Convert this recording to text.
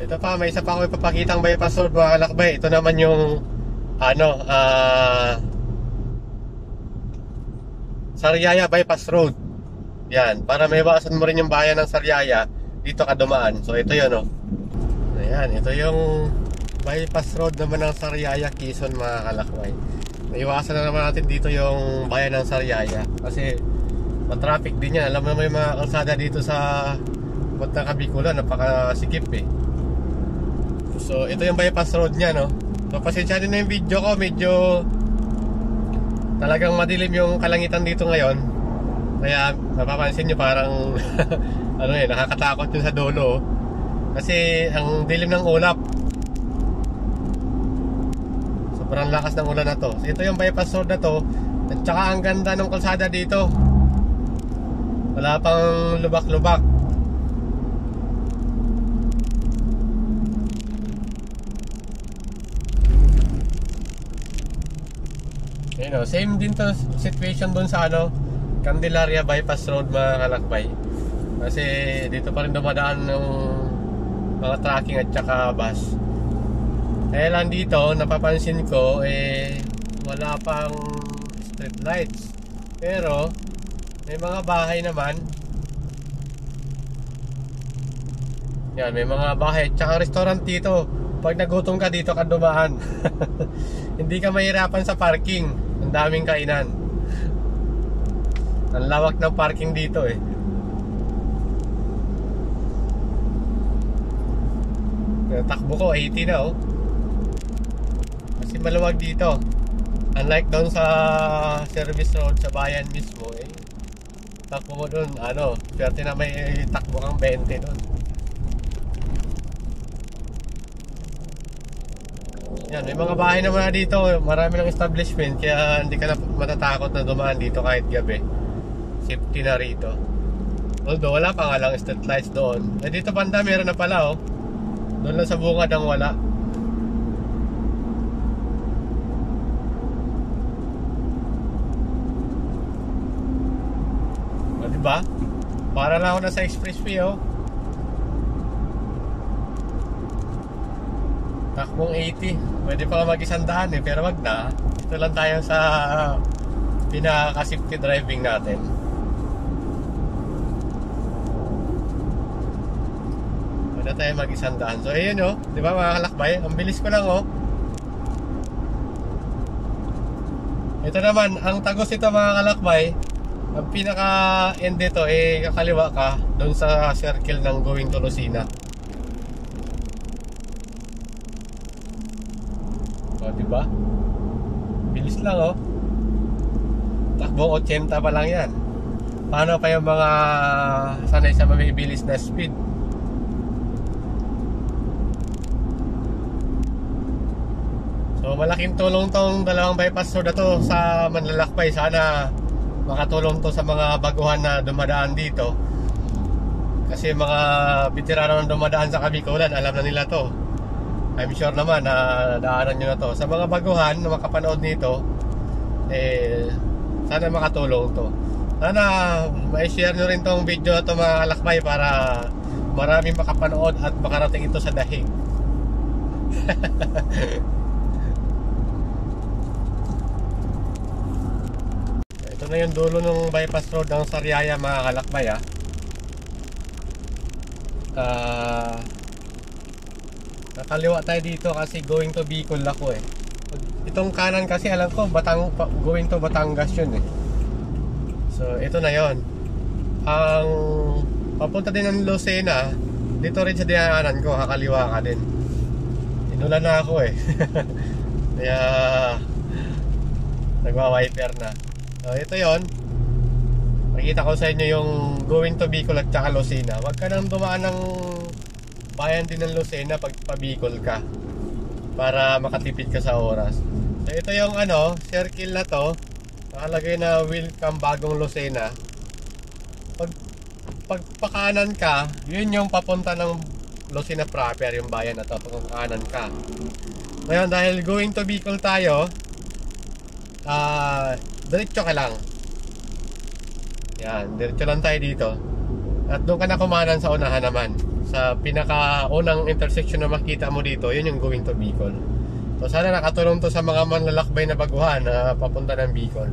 Ito pa, may isa pa ako ipapakitang bypass road mga kalakbay. Ito naman yung ano, Sariaya Bypass Road. Yan, para maiwasan mo rin yung bayan ng Sariaya, dito ka dumaan. So ito yun, oh. Ayan, ito yung bypass road naman ng Sariaya, Quezon mga kalakbay. Maiwasan na naman natin dito yung bayan ng Sariaya kasi matraffic din yan. Alam mo naman yung mga kalsada dito sa Puntang Kabikulan, napakasikip eh. So ito yung bypass road niya, no. So pasensya din na yung video ko, medyo talagang madilim yung kalangitan dito ngayon. Kaya napapansin nyo parang ano eh, nakakatakot yun sa dulo. Kasi ang dilim ng ulap. Sobrang lakas ng ulan na to. So ito yung bypass road na to. At saka ang ganda ng kalsada dito. Wala pang lubak-lubak. You know, same din to situation doon sa ano, Candelaria Bypass Road mga kalakbay. Kasi dito pa rin dumadaan ng mga trucking at saka bus. Kaya lang dito, napapansin ko wala pang street lights. Pero may mga bahay naman. Yan, may mga bahay at saka restaurant dito. Pag nagutom ka dito ka dumaan. Hindi ka mahirapan sa parking. Ang daming kainan. Ang lawak ng parking dito eh. Takbo ko 80 na oh. Kasi maluwag dito. Unlike doon sa service road sa bayan mismo eh. Takbo mo doon ano, swerte na may takbo kang 20 doon. Yan, may mga bahay naman na dito. Marami ng establishment. Kaya hindi ka na matatakot na dumaan dito kahit gabi. Safety na rito. Although wala pa nga lang street lights doon. Dito banda meron na pala oh. Doon lang sa bungad ang wala. O diba? Para lang ako na sa expressway oh. Takbong 80. Pwede pa mag-100 eh, pero wag na. Ito lang tayo sa pinaka-safety driving natin. Pwede tayo mag-100. So ayun oh, di ba mga kalakbay? Ang bilis ko lang oh. Ito naman, ang tagos ito mga kalakbay. Ang pinaka-end dito kakaliwa ka doon sa circle ng going to Lucena. O, diba? Bilis lang, oh. Takbo 80 pa lang yan. Paano pa yung mga sanay sa mabibilis na speed? So, malaking tulong tong dalawang bypass road na to sa manlalakbay. Sana makatulong to sa mga baguhan na dumadaan dito. Kasi mga veterano na dumadaan sa Kabikulan, alam na nila to. I'm sure naman na daanan nyo na to. Sa mga baguhan na makapanood nito, sana makatulong to. Sana ma-share nyo rin tong video na to mga kalakbay para maraming makapanood at makarating ito sa dahig. Ito na yung dulo ng bypass road ng Sariaya mga kalakbay nakaliwa tayo dito kasi going to Bicol ako eh. Itong kanan kasi alam ko going to Batangas yun eh. So ito na yon. Ang papunta din ng Lucena, dito rin sa dinaanan ko, kakaliwa ka din. Inulan na ako eh. Kaya nagwa-wiper na. So ito yon. Makikita ko sa inyo yung going to Bicol at saka Lucena. Huwag ka nang dumaan ng bayan din ng Lucena pag pabicol ka para makatipid ka sa oras. So ito yung ano, circle na to. Nakalagay na welcome bagong Lucena. Pag pakanan ka, yun yung papunta ng Lucena proper, yung bayan na to. Pag kanan ka. Ngayon dahil going to Bicol tayo, diretso ka lang. Yan, diretso lang tayo dito. At doon ka na kumanan sa unahan naman. sa pinakaunang intersection na makita mo dito, yun yung going to Bicol. So sana nakatulong to sa mga manlalakbay na baguhan na papunta ng Bicol.